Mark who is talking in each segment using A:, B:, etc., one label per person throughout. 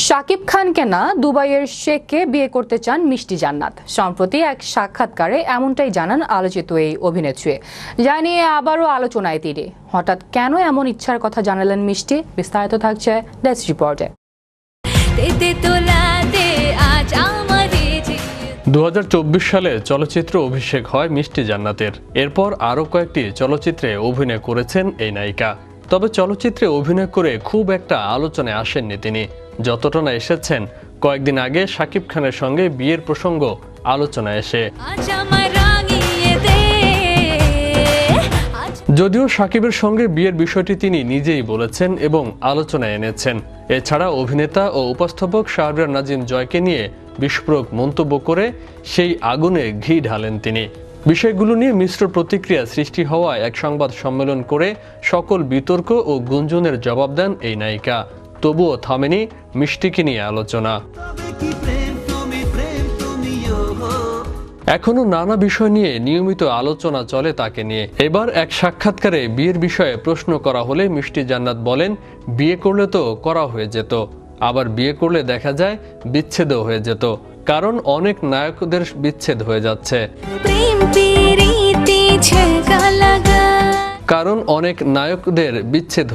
A: শাকিব খানকে না দুবাইয়ের শেখকে বিয়ে করতে চান মিষ্টি জান্নাত। সম্প্রতি এক সাক্ষাৎকারে এমনটাই জানান আলোচিত এই অভিনেত্রী। যা নিয়ে আবারও আলোচনায় তিনি। হঠাৎ কেন এমন ইচ্ছার কথা জানালেন মিষ্টি? বিস্তারিত থাকছে ডেস্ক রিপোর্টে।
B: 2024 সালে চলচ্চিত্র অভিষেক হয় মিষ্টি জান্নাতের। এরপর আরও কয়েকটি চলচ্চিত্রে অভিনয় করেছেন এই নায়িকা। তবে চলচ্চিত্রে অভিনয় করে খুব একটা আলোচনায় আসেননি তিনি, যতটা না এসেছেন কয়েকদিন আগে শাকিব খানের সঙ্গে বিয়ের প্রসঙ্গ আলোচনায় এসে। যদিও শাকিবের সঙ্গে বিয়ের বিষয়টি তিনি নিজেই বলেছেন এবং আলোচনায় এনেছেন। এছাড়া অভিনেতা ও উপস্থাপক শাহরিয়ার নাজিম জয়কে নিয়ে বিস্ফোরক মন্তব্য করে সেই আগুনে ঘি ঢালেন তিনি। বিষয়গুলো নিয়ে মিশ্র প্রতিক্রিয়া সৃষ্টি হওয়ায় এক সংবাদ সম্মেলন করে সকল বিতর্ক ও গুঞ্জনের জবাব দেন এই নায়িকা। তবুও থামেনি মিষ্টিকে নিয়ে আলোচনা। এখনো নানা বিষয় নিয়ে নিয়মিত আলোচনা চলে তাকে নিয়ে। এবার এক সাক্ষাৎকারে বিয়ের বিষয়ে প্রশ্ন করা হলে মিষ্টি জান্নাত বলেন, বিয়ে করলে তো করা হয়ে যেত, আবার বিয়ে করলে দেখা যায় বিচ্ছেদও হয়ে যেত, কারণ অনেক নায়কদের বিচ্ছেদ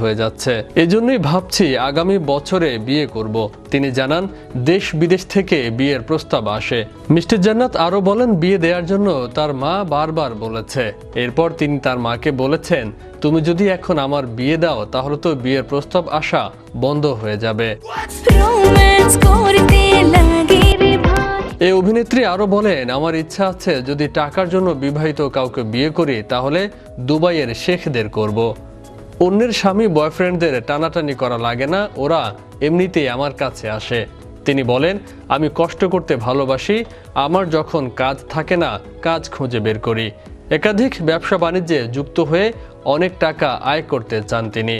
B: হয়ে যাচ্ছে। এজন্যই ভাবছি আগামী বছরে বিয়ে করব। তিনি জানান, দেশ বিদেশ থেকে বিয়ের প্রস্তাব আসে। মিষ্টি জান্নাত আরো বলেন, বিয়ে দেওয়ার জন্য তার মা বারবার বলেছে। এরপর তিনি তার মাকে বলেছেন, তুমি যদি এখন আমার বিয়ে দাও তাহলে তো বিয়ের প্রস্তাব আসা বন্ধ হয়ে যাবে। এই অভিনেত্রী আরো বলেন, আমার ইচ্ছা আছে যদি টাকার জন্য বিবাহিত কাউকে বিয়ে করি তাহলে দুবাইয়ের শেখদের করব। অন্যের স্বামী বয়ফ্রেন্ডদের টানাটানি করা লাগে না, ওরা এমনিতেই আমার কাছে আসে। তিনি বলেন, আমি কষ্ট করতে ভালোবাসি, আমার যখন কাজ থাকে না কাজ খুঁজে বের করি। একাধিক ব্যবসা বাণিজ্যে যুক্ত হয়ে অনেক টাকা আয় করতে চান তিনি।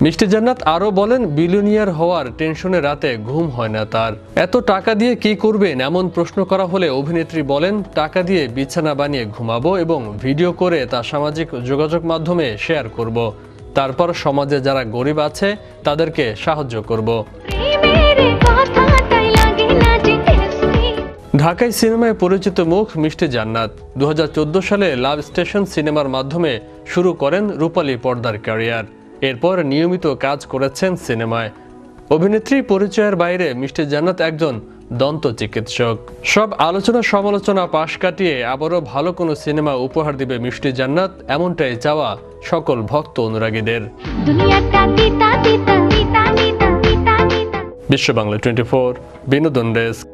B: মিষ্টি জান্নাত আরো বলেন, বিলিয়নিয়ার হওয়ার টেনশনে রাতে ঘুম হয় না তার। এত টাকা দিয়ে কি করবেন এমন প্রশ্ন করা হলে অভিনেত্রী বলেন, টাকা দিয়ে বিছানা বানিয়ে ঘুমাবো এবং ভিডিও করে তা সামাজিক যোগাযোগ মাধ্যমে শেয়ার করব। তারপর সমাজে যারা গরিব আছে তাদেরকে সাহায্য করব। ঢাকাই সিনেমায় পরিচিত মুখ মিষ্টি জান্নাত 2014 সালে লাভ স্টেশন সিনেমার মাধ্যমে শুরু করেন রূপালী পর্দার ক্যারিয়ার। এরপর নিয়মিত কাজ করেছেন সিনেমায়। অভিনেত্রী পরিচয়ের বাইরে মিষ্টি জান্নাত একজন দন্ত চিকিৎসক। সব আলোচনা সমালোচনা পাশ কাটিয়ে আবারও ভালো কোনো সিনেমা উপহার দিবে মিষ্টি জান্নাত, এমনটাই চাওয়া সকল ভক্ত অনুরাগীদের। বিশ্ব বাংলা 24 বিনোদন ডেস্ক।